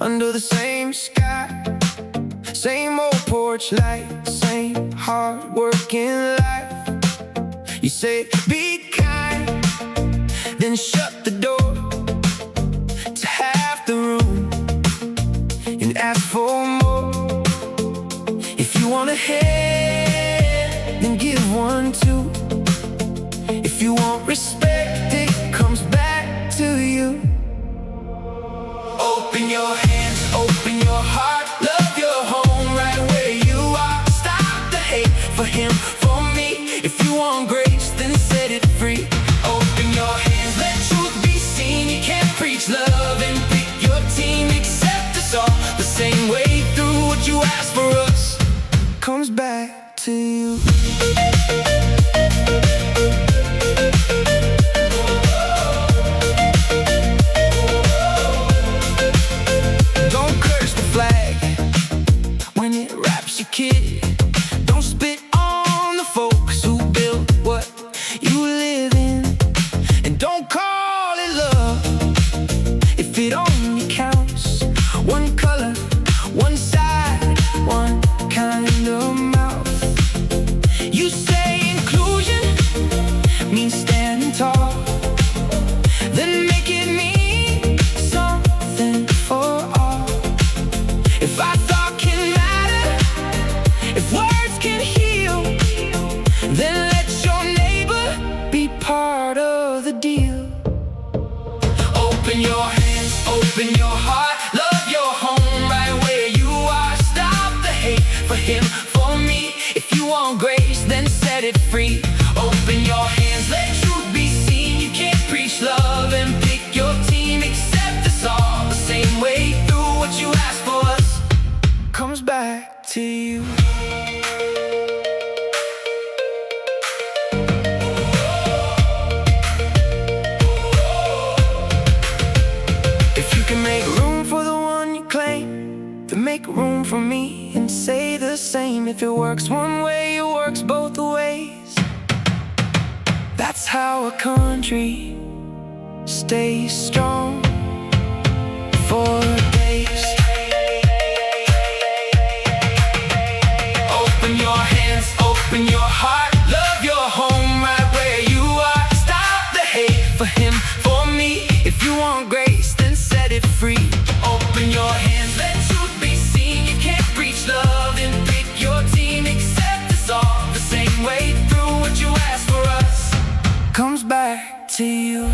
under the same sky. Same old porch light, same hard-working life. You say, be kind, then shut the door to half the room and ask for more. If you want a hand, then give one too. If you want respect, it comes back to you. Open your hands, open your heart, love your home right where you are. Stop the hate for him, for me. If you want grace, then set it free. Open your hands, let truth be seen. You can't preach love and pick your team. Accept us all the same way through. What you ask for us comes back to you. Kid, don't spit on the folks who built what you live in, and don't call it love if it only counts one color, one side, one kind of mouth. You say inclusion means standing tall, then make it mean something for all. If I thought can matter, if words can heal, then let your neighbor be part of the deal. Open your hands, open your heart, love your home right where you are. Stop the hate for him, for me. If you want grace, then set it free. Open your hands, let truth be seen. You can't preach love and pick your team. Accept us all the same way through. What you ask for us comes back to you. Make room for me and say the same. If it works one way, it works both ways. That's how a country stays strong for days. Open your hands, open your heart, love your home right where you are. Stop the hate for him, for me. If you want grace, then set it free. Open your hands, let truth be seen. You can't preach love and pick your team. Accept us all the same way through. What you ask for us comes back to you.